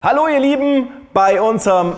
Hallo ihr Lieben, bei unserem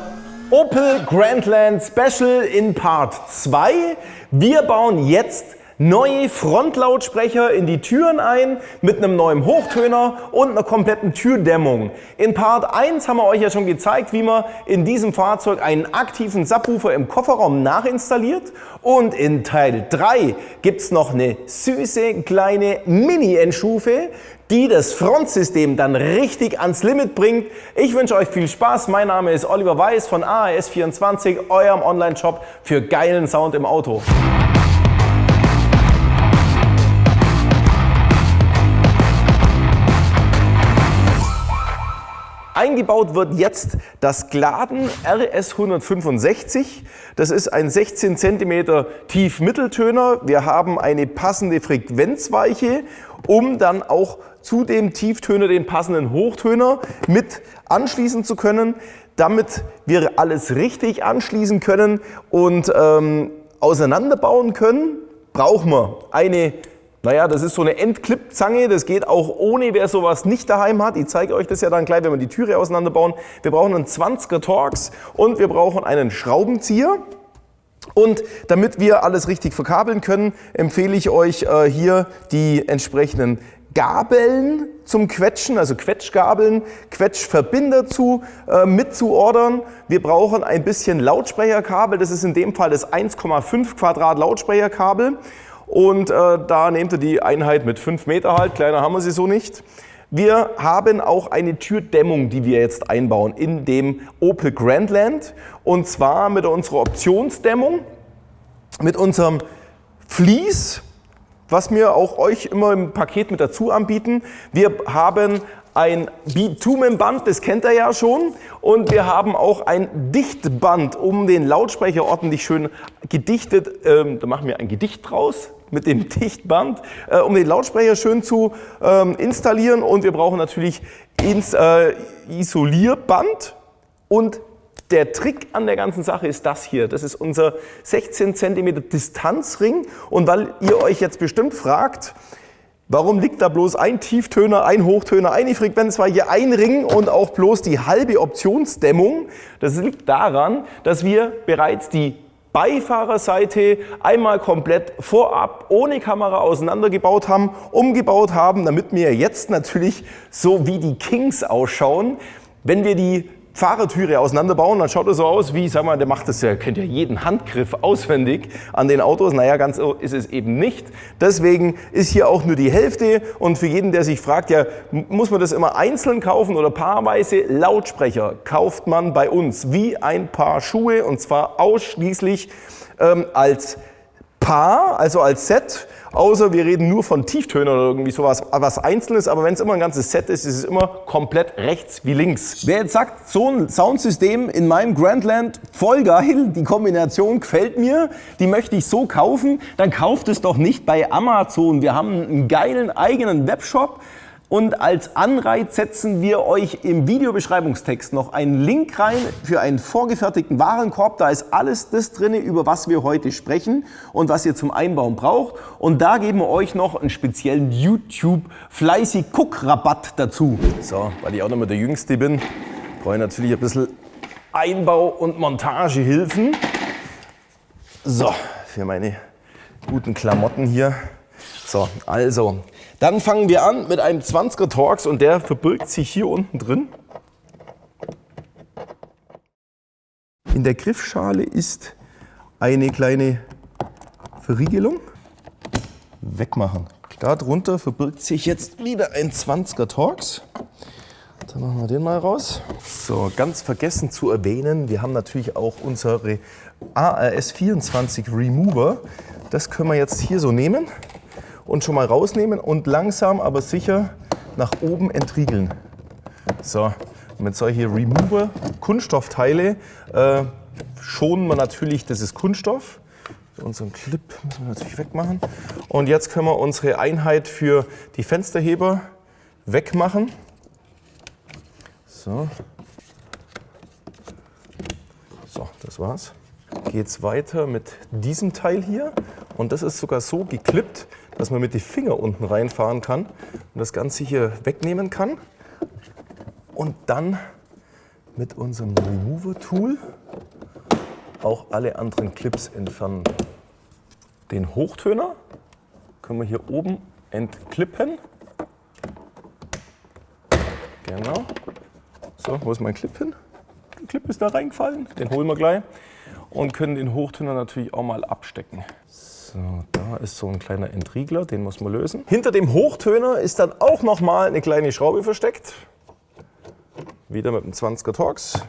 Opel Grandland Special in Part 2. Wir bauen jetzt neue Frontlautsprecher in die Türen ein mit einem neuen Hochtöner und einer kompletten Türdämmung. In Part 1 haben wir euch ja schon gezeigt, wie man in diesem Fahrzeug einen aktiven Subwoofer im Kofferraum nachinstalliert. Und in Teil 3 gibt es noch eine süße kleine Mini-Endstufe, die das Frontsystem dann richtig ans Limit bringt. Ich wünsche euch viel Spaß. Mein Name ist Oliver Weiß von AAS24, eurem Online-Shop für geilen Sound im Auto. Eingebaut wird jetzt das Gladen RS 165. Das ist ein 16 cm Tiefmitteltöner. Wir haben eine passende Frequenzweiche, um dann auch zu dem Tieftöner den passenden Hochtöner mit anschließen zu können, damit wir alles richtig anschließen können und auseinanderbauen können, brauchen wir eine, das ist so eine Endclip-Zange, das geht auch ohne, wer sowas nicht daheim hat. Ich zeige euch das ja dann gleich, wenn wir die Türe auseinanderbauen. Wir brauchen einen 20er Torx und wir brauchen einen Schraubenzieher. Und damit wir alles richtig verkabeln können, empfehle ich euch hier die entsprechenden Gabeln zum Quetschen, also Quetschgabeln, Quetschverbinder mitzuordern. Wir brauchen ein bisschen Lautsprecherkabel, das ist in dem Fall das 1,5 Quadrat Lautsprecherkabel. Und da nehmt ihr die Einheit mit 5 Meter halt, kleiner haben wir sie so nicht. Wir haben auch eine Türdämmung, die wir jetzt einbauen in dem Opel Grandland. Und zwar mit unserer Optionsdämmung, mit unserem Vlies, was wir auch euch immer im Paket mit dazu anbieten. Wir haben ein Bitumenband, das kennt ihr ja schon. Und wir haben auch ein Dichtband, um den Lautsprecher ordentlich schön gedichtet, da machen wir ein Gedicht draus mit dem Dichtband, um den Lautsprecher schön zu installieren. Und wir brauchen natürlich Isolierband. Und der Trick an der ganzen Sache ist das hier. Das ist unser 16 cm Distanzring. Und weil ihr euch jetzt bestimmt fragt, warum liegt da bloß ein Tieftöner, ein Hochtöner, eine Frequenzweiche, ein Ring und auch bloß die halbe Optionsdämmung? Das liegt daran, dass wir bereits die Beifahrerseite einmal komplett vorab ohne Kamera auseinandergebaut haben, umgebaut haben, damit wir jetzt natürlich so wie die Kings ausschauen. Wenn wir die Fahrertüre auseinanderbauen, dann schaut es so aus wie, sag mal, der macht das ja, kennt ja jeden Handgriff auswendig an den Autos. Naja, ganz so ist es eben nicht. Deswegen ist hier auch nur die Hälfte und für jeden, der sich fragt, ja, muss man das immer einzeln kaufen oder paarweise? Lautsprecher kauft man bei uns wie ein Paar Schuhe und zwar ausschließlich als Paar, also als Set. Außer wir reden nur von Tieftönern oder irgendwie sowas, was Einzelnes. Aber wenn es immer ein ganzes Set ist, ist es immer komplett rechts wie links. Wer jetzt sagt, so ein Soundsystem in meinem Grandland, voll geil, die Kombination gefällt mir, die möchte ich so kaufen, dann kauft es doch nicht bei Amazon. Wir haben einen geilen eigenen Webshop. Und als Anreiz setzen wir euch im Videobeschreibungstext noch einen Link rein für einen vorgefertigten Warenkorb. Da ist alles das drin, über was wir heute sprechen und was ihr zum Einbauen braucht. Und da geben wir euch noch einen speziellen YouTube-Fleißig-Guck-Rabatt dazu. So, weil ich auch noch mal der Jüngste bin, brauche ich natürlich ein bisschen Einbau- und Montagehilfen. So, für meine guten Klamotten hier. So, also, dann fangen wir an mit einem 20er Torx und der verbirgt sich hier unten drin. In der Griffschale ist eine kleine Verriegelung. Wegmachen. Darunter verbirgt sich jetzt wieder ein 20er Torx. Dann machen wir den mal raus. So, ganz vergessen zu erwähnen, wir haben natürlich auch unsere AAS24 Remover. Das können wir jetzt hier so nehmen und schon mal rausnehmen und langsam, aber sicher nach oben entriegeln. So, mit solchen Remover-Kunststoffteile schonen wir natürlich, das ist Kunststoff. Unseren Clip müssen wir natürlich wegmachen. Und jetzt können wir unsere Einheit für die Fensterheber wegmachen. So, das war's. Geht's weiter mit diesem Teil hier. Und das ist sogar so geklippt, dass man mit den Fingern unten reinfahren kann und das Ganze hier wegnehmen kann. Und dann mit unserem Remover-Tool auch alle anderen Clips entfernen. Den Hochtöner können wir hier oben entklippen. Genau. So, wo ist mein Clip hin? Der Clip ist da reingefallen, den holen wir gleich. Und können den Hochtöner natürlich auch mal abstecken. So, da ist so ein kleiner Entriegler, den muss man lösen. Hinter dem Hochtöner ist dann auch noch mal eine kleine Schraube versteckt. Wieder mit dem 20er Torx.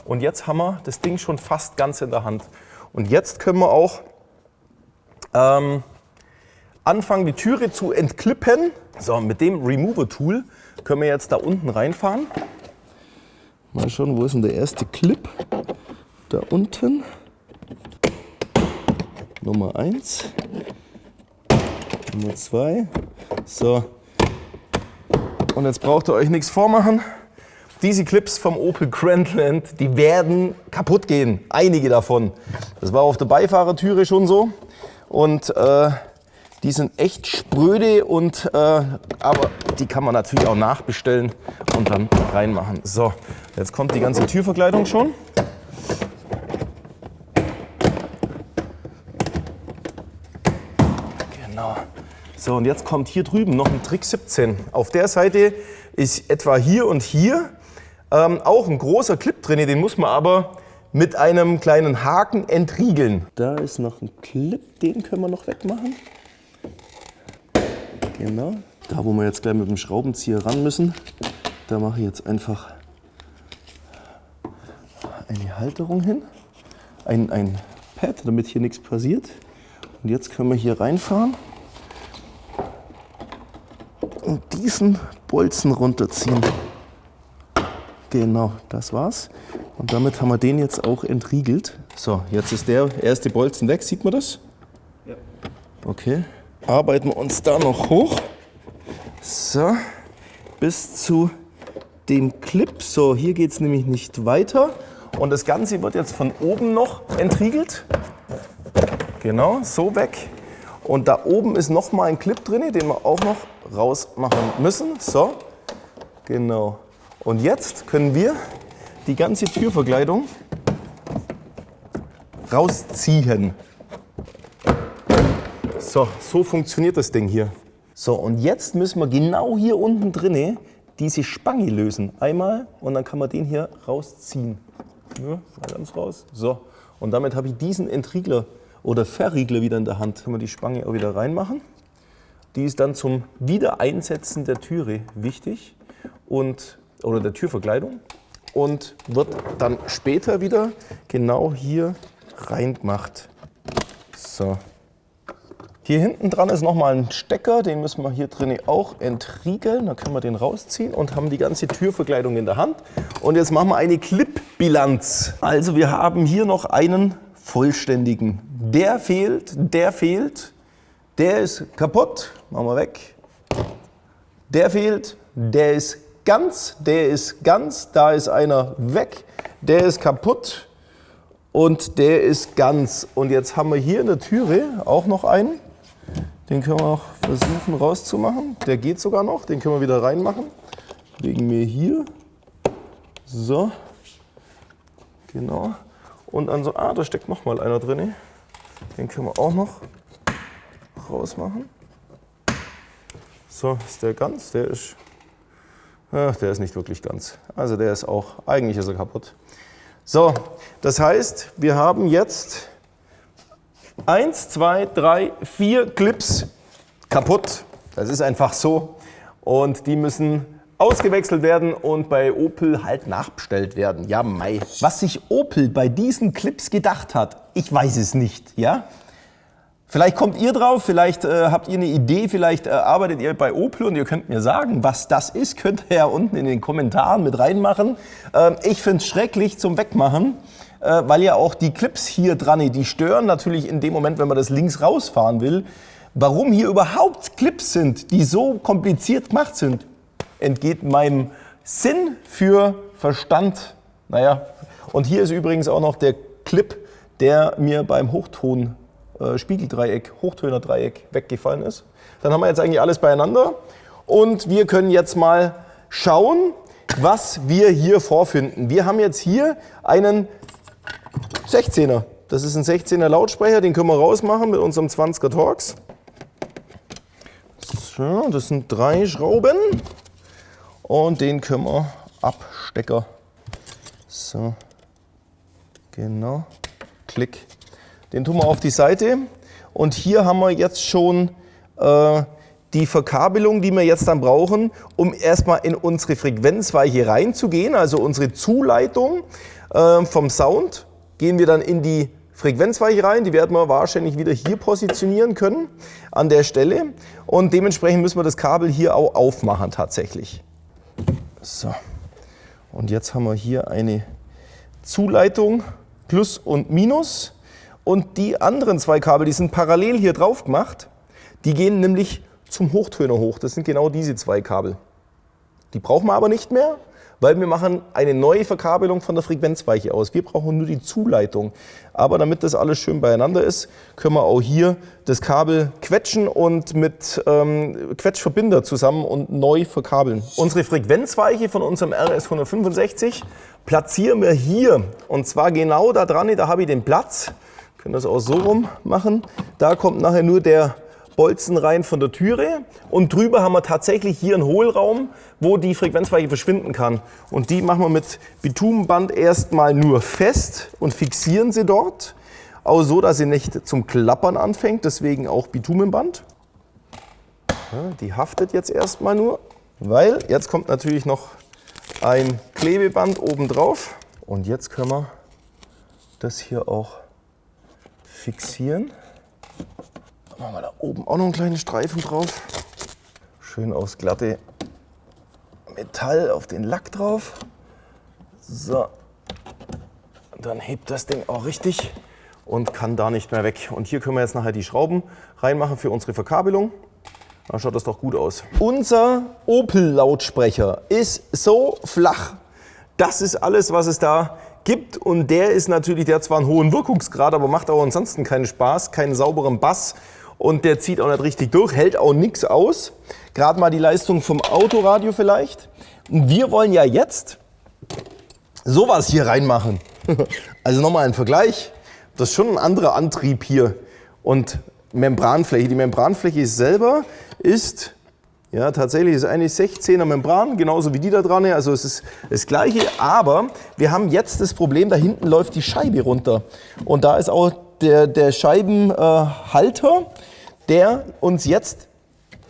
Und jetzt haben wir das Ding schon fast ganz in der Hand. Und jetzt können wir auch anfangen, die Türe zu entklippen. So, mit dem Remover-Tool können wir jetzt da unten reinfahren. Mal schauen, wo ist denn der erste Clip? Da unten. Nummer 1. Nummer 2. So. Und jetzt braucht ihr euch nichts vormachen. Diese Clips vom Opel Grandland, die werden kaputt gehen. Einige davon. Das war auf der Beifahrertüre schon so. Und die sind echt spröde, aber die kann man natürlich auch nachbestellen und dann reinmachen. So, jetzt kommt die ganze Türverkleidung schon. Genau. So, und jetzt kommt hier drüben noch ein Trick 17. Auf der Seite ist etwa hier und hier auch ein großer Clip drin, den muss man aber mit einem kleinen Haken entriegeln. Da ist noch ein Clip, den können wir noch wegmachen. Genau. Da, wo wir jetzt gleich mit dem Schraubenzieher ran müssen, da mache ich jetzt einfach eine Halterung hin, ein Pad, damit hier nichts passiert. Und jetzt können wir hier reinfahren und diesen Bolzen runterziehen. Genau, das war's. Und damit haben wir den jetzt auch entriegelt. So, jetzt ist der erste Bolzen weg, sieht man das? Ja. Okay. Arbeiten wir uns da noch hoch. So, bis zu dem Clip. So, hier geht es nämlich nicht weiter. Und das Ganze wird jetzt von oben noch entriegelt. Genau, so weg. Und da oben ist noch mal ein Clip drin, den wir auch noch rausmachen müssen. So, genau. Und jetzt können wir die ganze Türverkleidung rausziehen. So, so funktioniert das Ding hier. So, und jetzt müssen wir genau hier unten drinne diese Spange lösen. Einmal und dann kann man den hier rausziehen. Ja, mal ganz raus. So, und damit habe ich diesen Entriegler oder Verriegler wieder in der Hand. Können wir die Spange auch wieder reinmachen. Die ist dann zum Wiedereinsetzen der Türe wichtig oder der Türverkleidung und wird dann später wieder genau hier reingemacht. So. Hier hinten dran ist nochmal ein Stecker, den müssen wir hier drin auch entriegeln. Dann können wir den rausziehen und haben die ganze Türverkleidung in der Hand. Und jetzt machen wir eine Clip-Bilanz. Also wir haben hier noch einen vollständigen. Der fehlt, der ist kaputt. Machen wir weg. Der fehlt, der ist ganz, da ist einer weg, der ist kaputt und der ist ganz. Und jetzt haben wir hier in der Türe auch noch einen. Den können wir auch versuchen rauszumachen. Der geht sogar noch, den können wir wieder reinmachen. Legen wir hier. So. Genau. Und an so, da steckt noch mal einer drin. Den können wir auch noch rausmachen. So, ist der ganz? Der ist nicht wirklich ganz. Also der ist auch, eigentlich ist er kaputt. So, das heißt, wir haben jetzt 1, 2, 3, 4 Clips kaputt. Das ist einfach so. Und die müssen ausgewechselt werden und bei Opel halt nachbestellt werden. Ja, mei. Was sich Opel bei diesen Clips gedacht hat, ich weiß es nicht. Ja? Vielleicht kommt ihr drauf, vielleicht habt ihr eine Idee, vielleicht arbeitet ihr bei Opel und ihr könnt mir sagen, was das ist. Könnt ihr ja unten in den Kommentaren mit reinmachen. Ich finde es schrecklich zum Wegmachen, weil ja auch die Clips hier dran, die stören natürlich in dem Moment, wenn man das links rausfahren will. Warum hier überhaupt Clips sind, die so kompliziert gemacht sind, entgeht meinem Sinn für Verstand. Naja, und hier ist übrigens auch noch der Clip, der mir beim Spiegeldreieck, Hochtönerdreieck weggefallen ist. Dann haben wir jetzt eigentlich alles beieinander und wir können jetzt mal schauen, was wir hier vorfinden. Wir haben jetzt hier einen 16er. Das ist ein 16er Lautsprecher, den können wir rausmachen mit unserem 20er Torx. So, das sind 3 Schrauben und den können wir abstecken. So, genau, klick. Den tun wir auf die Seite und hier haben wir jetzt schon die Verkabelung, die wir jetzt dann brauchen, um erstmal in unsere Frequenzweiche reinzugehen, also unsere Zuleitung vom Sound, gehen wir dann in die Frequenzweiche rein, die werden wir wahrscheinlich wieder hier positionieren können, an der Stelle. Und dementsprechend müssen wir das Kabel hier auch aufmachen tatsächlich. So, und jetzt haben wir hier eine Zuleitung, Plus und Minus. Und die anderen 2 Kabel, die sind parallel hier drauf gemacht, die gehen nämlich zum Hochtöner hoch. Das sind genau diese 2 Kabel. Die brauchen wir aber nicht mehr, weil wir machen eine neue Verkabelung von der Frequenzweiche aus. Wir brauchen nur die Zuleitung. Aber damit das alles schön beieinander ist, können wir auch hier das Kabel quetschen und mit Quetschverbinder zusammen und neu verkabeln. Unsere Frequenzweiche von unserem RS 165 platzieren wir hier. Und zwar genau da dran, da habe ich den Platz. Wir können das auch so rum machen. Da kommt nachher nur der Bolzen rein von der Türe und drüber haben wir tatsächlich hier einen Hohlraum, wo die Frequenzweiche verschwinden kann. Und die machen wir mit Bitumenband erstmal nur fest und fixieren sie dort, auch so, dass sie nicht zum Klappern anfängt, deswegen auch Bitumenband. Ja, die haftet jetzt erstmal nur, weil jetzt kommt natürlich noch ein Klebeband oben drauf. Und jetzt können wir das hier auch fixieren. Dann machen wir da oben auch noch einen kleinen Streifen drauf. Schön aufs glatte Metall, auf den Lack drauf. So, dann hebt das Ding auch richtig und kann da nicht mehr weg. Und hier können wir jetzt nachher die Schrauben reinmachen für unsere Verkabelung. Da schaut das doch gut aus. Unser Opel-Lautsprecher ist so flach. Das ist alles, was es da gibt. Und der ist natürlich, der hat zwar einen hohen Wirkungsgrad, aber macht auch ansonsten keinen Spaß, keinen sauberen Bass. Und der zieht auch nicht richtig durch, hält auch nichts aus. Gerade mal die Leistung vom Autoradio vielleicht. Und wir wollen ja jetzt sowas hier reinmachen. Also nochmal ein Vergleich. Das ist schon ein anderer Antrieb hier. Und Membranfläche. Die Membranfläche selber ist, ja tatsächlich ist eine 16er Membran, genauso wie die da dran. Also es ist das Gleiche. Aber wir haben jetzt das Problem, da hinten läuft die Scheibe runter. Und da ist auch der Scheibenhalter, der uns jetzt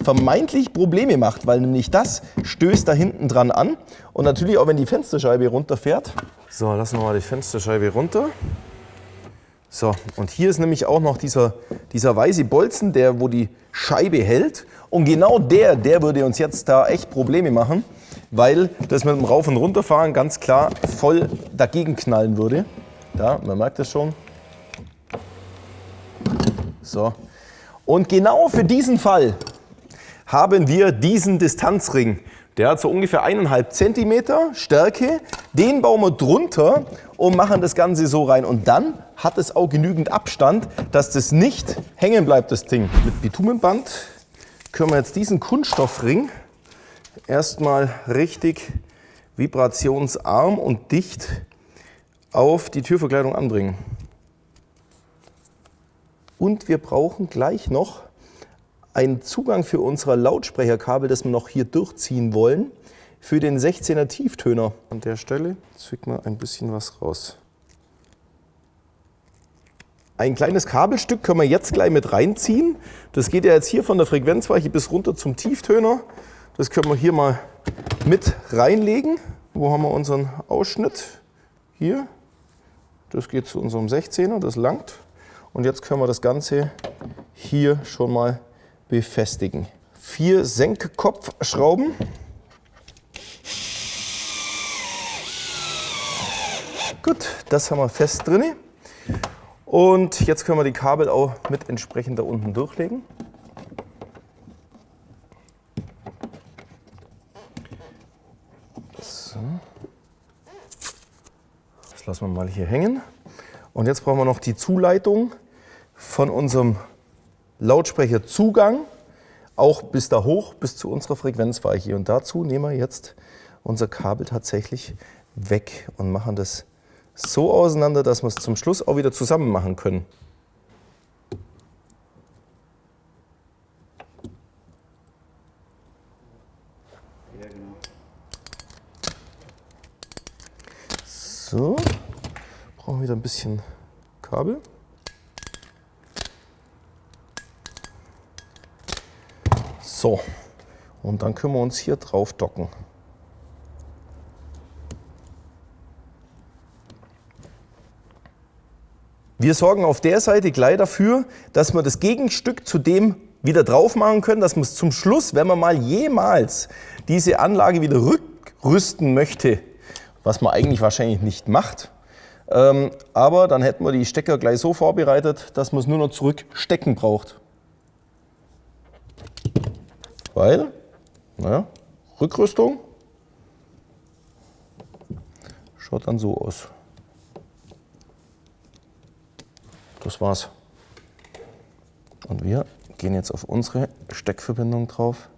vermeintlich Probleme macht, weil nämlich das stößt da hinten dran an und natürlich auch wenn die Fensterscheibe runterfährt. So, lassen wir mal die Fensterscheibe runter. So, und hier ist nämlich auch noch dieser weiße Bolzen, wo die Scheibe hält und genau der würde uns jetzt da echt Probleme machen, weil das mit dem Rauf- und Runterfahren ganz klar voll dagegen knallen würde. Da, man merkt das schon. So. Und genau für diesen Fall haben wir diesen Distanzring. Der hat so ungefähr 1,5 cm Stärke. Den bauen wir drunter und machen das Ganze so rein. Und dann hat es auch genügend Abstand, dass das nicht hängen bleibt, das Ding. Mit Bitumenband können wir jetzt diesen Kunststoffring erstmal richtig vibrationsarm und dicht auf die Türverkleidung anbringen. Und wir brauchen gleich noch einen Zugang für unser Lautsprecherkabel, das wir noch hier durchziehen wollen, für den 16er Tieftöner. An der Stelle zwicken wir ein bisschen was raus. Ein kleines Kabelstück können wir jetzt gleich mit reinziehen. Das geht ja jetzt hier von der Frequenzweiche bis runter zum Tieftöner. Das können wir hier mal mit reinlegen. Wo haben wir unseren Ausschnitt? Hier. Das geht zu unserem 16er, das langt. Und jetzt können wir das Ganze hier schon mal befestigen. 4 Senkkopfschrauben. Gut, das haben wir fest drin. Und jetzt können wir die Kabel auch mit entsprechend da unten durchlegen. So. Das lassen wir mal hier hängen. Und jetzt brauchen wir noch die Zuleitung von unserem Lautsprecherzugang, auch bis da hoch, bis zu unserer Frequenzweiche. Und dazu nehmen wir jetzt unser Kabel tatsächlich weg und machen das so auseinander, dass wir es zum Schluss auch wieder zusammen machen können. So, brauchen wir wieder ein bisschen Kabel. So, und dann können wir uns hier drauf docken. Wir sorgen auf der Seite gleich dafür, dass wir das Gegenstück zu dem wieder drauf machen können, dass man es zum Schluss, wenn man mal jemals diese Anlage wieder rückrüsten möchte, was man eigentlich wahrscheinlich nicht macht, aber dann hätten wir die Stecker gleich so vorbereitet, dass man es nur noch zurückstecken braucht. Weil, naja, Rückrüstung schaut dann so aus. Das war's. Und wir gehen jetzt auf unsere Steckverbindung drauf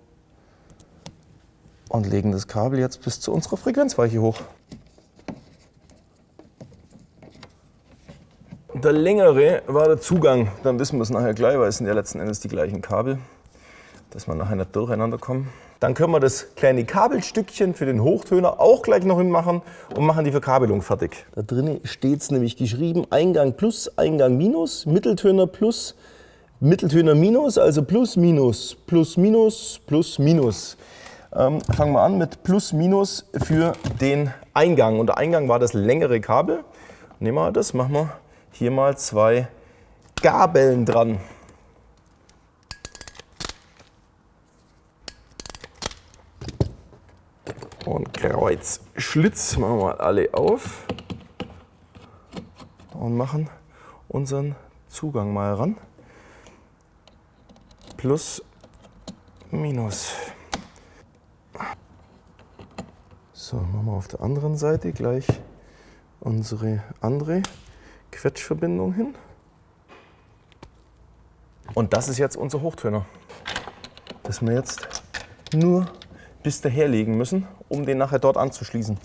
und legen das Kabel jetzt bis zu unserer Frequenzweiche hoch. Der längere war der Zugang, dann wissen wir es nachher gleich, weil es sind ja letzten Endes die gleichen Kabel, dass wir nachher nicht durcheinander kommen. Dann können wir das kleine Kabelstückchen für den Hochtöner auch gleich noch hinmachen und machen die Verkabelung fertig. Da drin steht es nämlich geschrieben, Eingang plus, Eingang minus, Mitteltöner plus, Mitteltöner minus, also plus, minus, plus, minus, plus, minus. Fangen wir an mit plus, minus für den Eingang. Und der Eingang war das längere Kabel. Nehmen wir das, machen wir hier mal 2 Gabeln dran. Und Kreuz, Schlitz machen wir alle auf und machen unseren Zugang mal ran. Plus, minus. So, machen wir auf der anderen Seite gleich unsere andere Quetschverbindung hin. Und das ist jetzt unser Hochtöner, das wir jetzt nur bis daher legen müssen, um den nachher dort anzuschließen.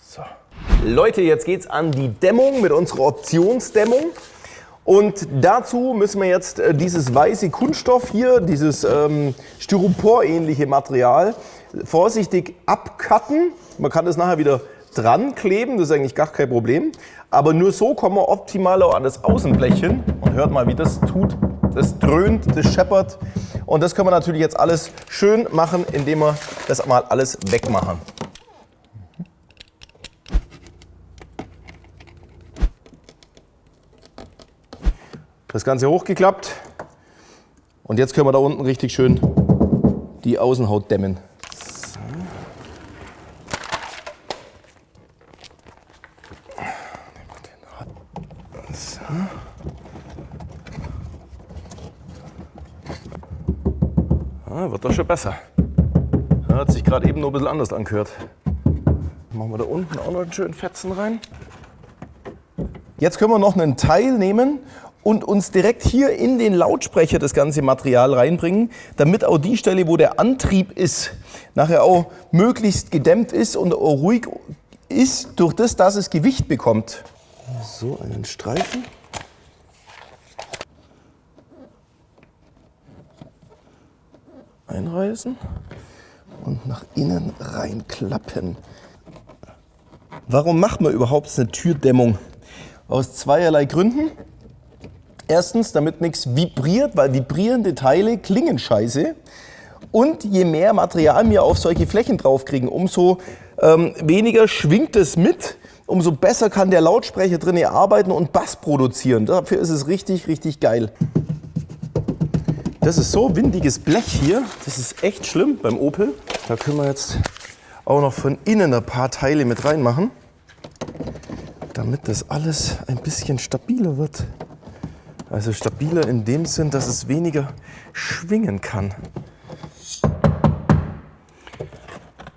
So. Leute, jetzt geht's an die Dämmung mit unserer Optionsdämmung. Und dazu müssen wir jetzt dieses weiße Kunststoff hier, dieses Styropor-ähnliche Material, vorsichtig abcutten. Man kann das nachher wieder dran kleben, das ist eigentlich gar kein Problem. Aber nur so kommen wir optimal auch an das Außenblech hin. Und hört mal, wie das tut. Das dröhnt, das scheppert. Und das können wir natürlich jetzt alles schön machen, indem wir das mal alles wegmachen. Das Ganze hochgeklappt. Und jetzt können wir da unten richtig schön die Außenhaut dämmen. So. Wird doch schon besser. Hat sich gerade eben nur ein bisschen anders angehört. Machen wir da unten auch noch einen schönen Fetzen rein. Jetzt können wir noch einen Teil nehmen und uns direkt hier in den Lautsprecher das ganze Material reinbringen, damit auch die Stelle, wo der Antrieb ist, nachher auch möglichst gedämmt ist und auch ruhig ist, durch das, dass es Gewicht bekommt. So, einen Streifen. Einreißen und nach innen reinklappen. Warum macht man überhaupt eine Türdämmung? Aus zweierlei Gründen. Erstens, damit nichts vibriert, weil vibrierende Teile klingen scheiße. Und je mehr Material wir auf solche Flächen draufkriegen, umso weniger schwingt es mit, umso besser kann der Lautsprecher drin arbeiten und Bass produzieren. Dafür ist es richtig, richtig geil. Das ist so windiges Blech hier, das ist echt schlimm beim Opel. Da können wir jetzt auch noch von innen ein paar Teile mit reinmachen, damit das alles ein bisschen stabiler wird. Also stabiler in dem Sinn, dass es weniger schwingen kann.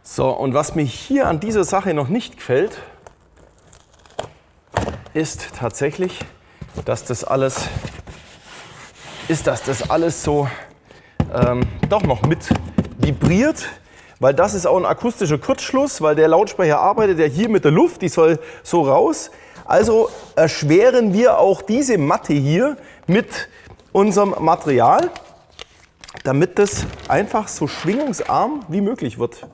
So, und was mir hier an dieser Sache noch nicht gefällt, ist tatsächlich, dass das alles so doch noch mit vibriert, weil das ist auch ein akustischer Kurzschluss, weil der Lautsprecher arbeitet ja hier mit der Luft, die soll so raus. Also erschweren wir auch diese Matte hier mit unserem Material, damit das einfach so schwingungsarm wie möglich wird.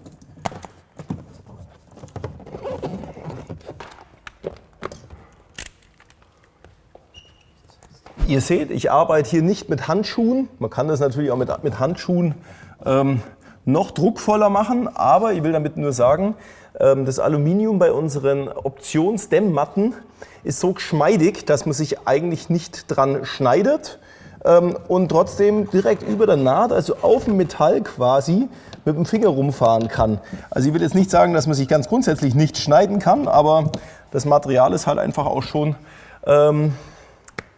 Ihr seht, ich arbeite hier nicht mit Handschuhen. Man kann das natürlich auch mit Handschuhen noch druckvoller machen, aber ich will damit nur sagen, das Aluminium bei unseren Optionsdämmmatten ist so geschmeidig, dass man sich eigentlich nicht dran schneidet und trotzdem direkt über der Naht, also auf dem Metall quasi, mit dem Finger rumfahren kann. Also ich will jetzt nicht sagen, dass man sich ganz grundsätzlich nicht schneiden kann, aber das Material ist halt einfach auch schon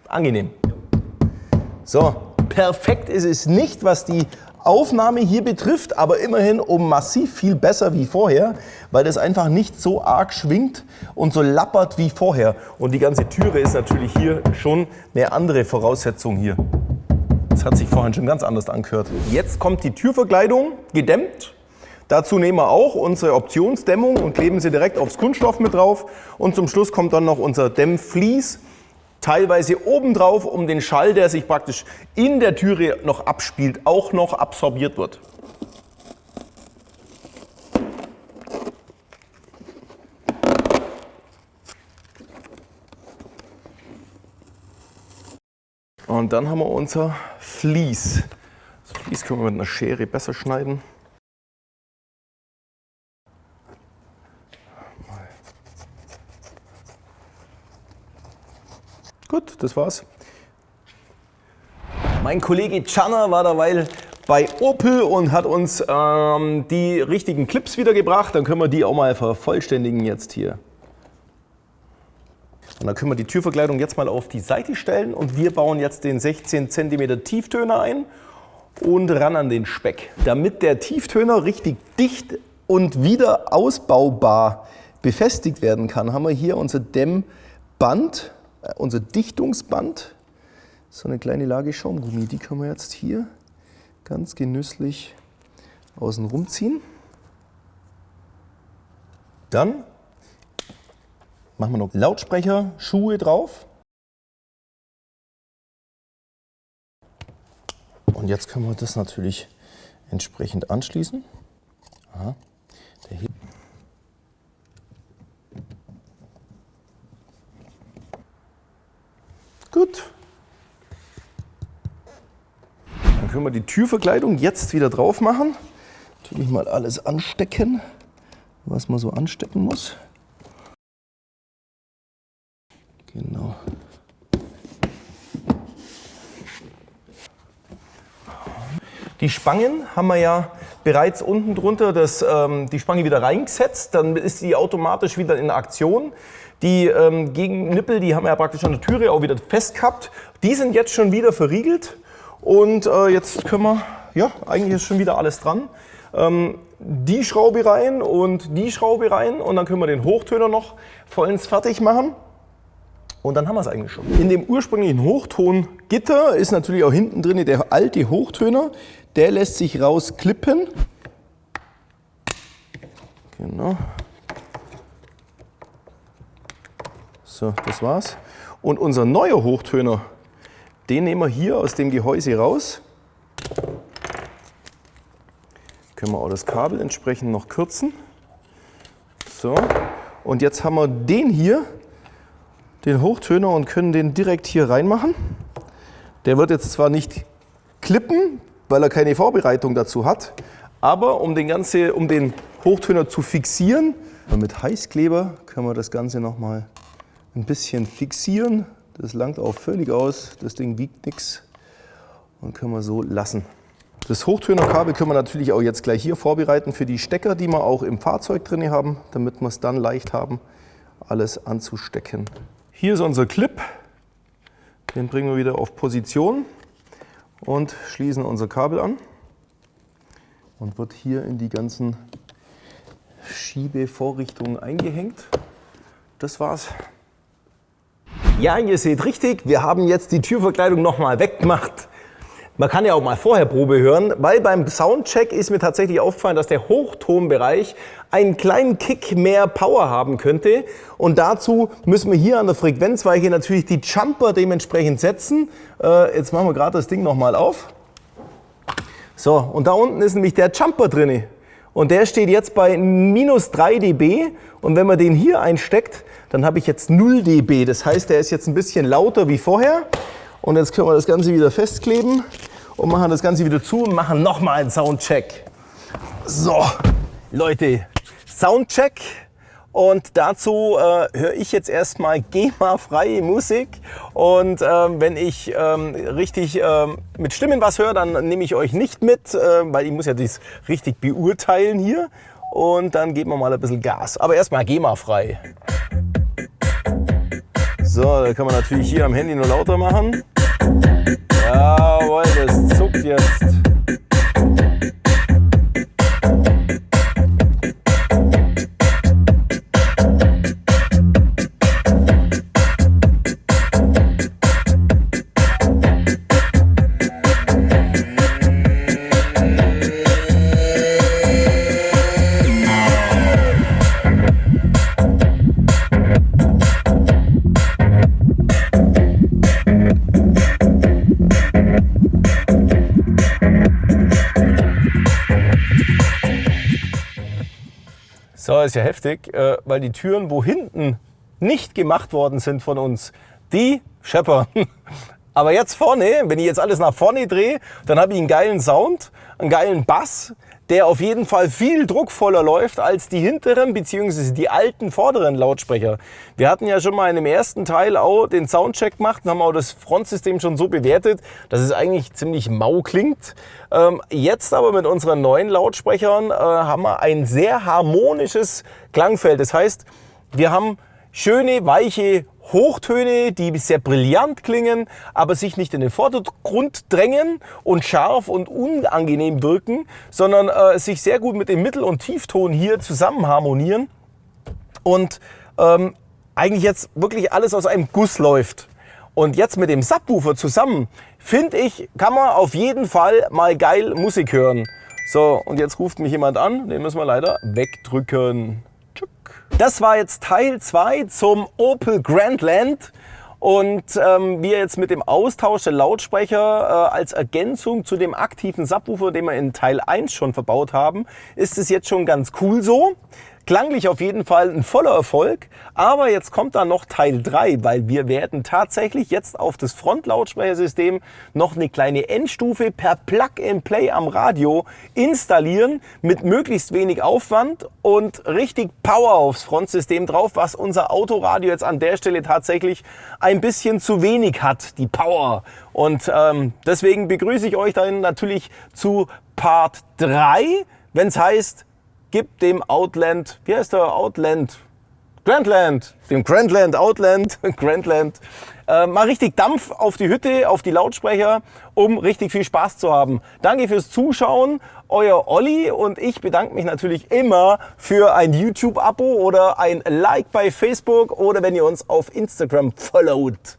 angenehm. So, perfekt ist es nicht, was die Aufnahme hier betrifft, aber immerhin um massiv viel besser wie vorher, weil das einfach nicht so arg schwingt und so lappert wie vorher. Und die ganze Türe ist natürlich hier schon eine andere Voraussetzung hier. Das hat sich vorhin schon ganz anders angehört. Jetzt kommt die Türverkleidung gedämmt. Dazu nehmen wir auch unsere Optionsdämmung und kleben sie direkt aufs Kunststoff mit drauf. Und zum Schluss kommt dann noch unser Dämmvlies, teilweise obendrauf, um den Schall, der sich praktisch in der Türe noch abspielt, auch noch absorbiert wird. Und dann haben wir unser Vlies. Das Vlies können wir mit einer Schere besser schneiden. Gut, das war's. Mein Kollege Czarner war derweil bei Opel und hat uns die richtigen Clips wiedergebracht. Dann können wir die auch mal vervollständigen jetzt hier. Und dann können wir die Türverkleidung jetzt mal auf die Seite stellen und wir bauen jetzt den 16 cm Tieftöner ein und ran an den Speck. Damit der Tieftöner richtig dicht und wieder ausbaubar befestigt werden kann, haben wir hier unser Dämmband, unser Dichtungsband, so eine kleine Lage Schaumgummi, die können wir jetzt hier ganz genüsslich außen rumziehen. Dann machen wir noch Lautsprecher, Schuhe drauf. Und jetzt können wir das natürlich entsprechend anschließen. Aha, der hier. Gut. Dann können wir die Türverkleidung jetzt wieder drauf machen. Natürlich mal alles anstecken, was man so anstecken muss. Genau. Die Spangen haben wir ja bereits unten drunter die Spange wieder reingesetzt, dann ist sie automatisch wieder in Aktion. Die Gegennippel, die haben wir ja praktisch an der Türe auch wieder fest gehabt. Die sind jetzt schon wieder verriegelt und jetzt können wir, ja, eigentlich ist schon wieder alles dran. Die Schraube rein und die Schraube rein und dann können wir den Hochtöner noch vollends fertig machen. Und dann haben wir es eigentlich schon. In dem ursprünglichen Hochtongitter ist natürlich auch hinten drin der alte Hochtöner. Der lässt sich rausklippen. Genau. So, das war's. Und unser neuer Hochtöner, den nehmen wir hier aus dem Gehäuse raus. Können wir auch das Kabel entsprechend noch kürzen. So, und jetzt haben wir den hier, den Hochtöner, und können den direkt hier reinmachen. Der wird jetzt zwar nicht klippen, weil er keine Vorbereitung dazu hat, aber um den Hochtöner zu fixieren, mit Heißkleber können wir das Ganze nochmal ein bisschen fixieren. Das langt auch völlig aus, das Ding wiegt nichts und können wir so lassen. Das Hochtönerkabel können wir natürlich auch jetzt gleich hier vorbereiten für die Stecker, die wir auch im Fahrzeug drin haben, damit wir es dann leicht haben, alles anzustecken. Hier ist unser Clip, den bringen wir wieder auf Position und schließen unser Kabel an und wird hier in die ganzen Schiebevorrichtungen eingehängt. Das war's. Ja, ihr seht richtig, wir haben jetzt die Türverkleidung nochmal weggemacht. Man kann ja auch mal vorher Probe hören, weil beim Soundcheck ist mir tatsächlich aufgefallen, dass der Hochtonbereich einen kleinen Kick mehr Power haben könnte. Und dazu müssen wir hier an der Frequenzweiche natürlich die Jumper dementsprechend setzen. Jetzt machen wir gerade das Ding nochmal auf. So, und da unten ist nämlich der Jumper drin. Und der steht jetzt bei minus 3 dB. Und wenn man den hier einsteckt, dann habe ich jetzt 0 dB. Das heißt, der ist jetzt ein bisschen lauter wie vorher. Und jetzt können wir das Ganze wieder festkleben und machen das Ganze wieder zu und machen nochmal einen Soundcheck. So, Leute, Soundcheck. Und dazu höre ich jetzt erstmal GEMA-freie Musik. Und wenn ich richtig mit Stimmen was höre, dann nehme ich euch nicht mit, weil ich muss ja das richtig beurteilen hier. Und dann geben wir mal ein bisschen Gas. Aber erstmal GEMA-frei. So, da kann man natürlich hier am Handy nur lauter machen. Jawohl, das zuckt jetzt. So, ist ja heftig, weil die Türen, wo hinten nicht gemacht worden sind von uns, die scheppern. Aber jetzt vorne, wenn ich jetzt alles nach vorne drehe, dann habe ich einen geilen Sound, einen geilen Bass, der auf jeden Fall viel druckvoller läuft als die hinteren bzw. die alten vorderen Lautsprecher. Wir hatten ja schon mal in dem ersten Teil auch den Soundcheck gemacht und haben auch das Frontsystem schon so bewertet, dass es eigentlich ziemlich mau klingt. Jetzt aber mit unseren neuen Lautsprechern haben wir ein sehr harmonisches Klangfeld. Das heißt, wir haben schöne, weiche Hochtöne, die sehr brillant klingen, aber sich nicht in den Vordergrund drängen und scharf und unangenehm wirken, sondern sich sehr gut mit dem Mittel- und Tiefton hier zusammen harmonieren und eigentlich jetzt wirklich alles aus einem Guss läuft. Und jetzt mit dem Subwoofer zusammen, finde ich, kann man auf jeden Fall mal geil Musik hören. So, und jetzt ruft mich jemand an, den müssen wir leider wegdrücken. Das war jetzt Teil 2 zum Opel Grandland und wir jetzt mit dem Austausch der Lautsprecher als Ergänzung zu dem aktiven Subwoofer, den wir in Teil 1 schon verbaut haben, ist es jetzt schon ganz cool so. Klanglich auf jeden Fall ein voller Erfolg, aber jetzt kommt da noch Teil 3, weil wir werden tatsächlich jetzt auf das Frontlautsprechersystem noch eine kleine Endstufe per Plug-and-Play am Radio installieren mit möglichst wenig Aufwand und richtig Power aufs Frontsystem drauf, was unser Autoradio jetzt an der Stelle tatsächlich ein bisschen zu wenig hat, die Power. Und deswegen begrüße ich euch dann natürlich zu Part 3, wenn es heißt, gibt dem Outland, wie heißt der Outland? Grandland, dem Grandland, Outland, Grandland, mal richtig Dampf auf die Hütte, auf die Lautsprecher, um richtig viel Spaß zu haben. Danke fürs Zuschauen, euer Olli, und ich bedanke mich natürlich immer für ein YouTube-Abo oder ein Like bei Facebook oder wenn ihr uns auf Instagram followt.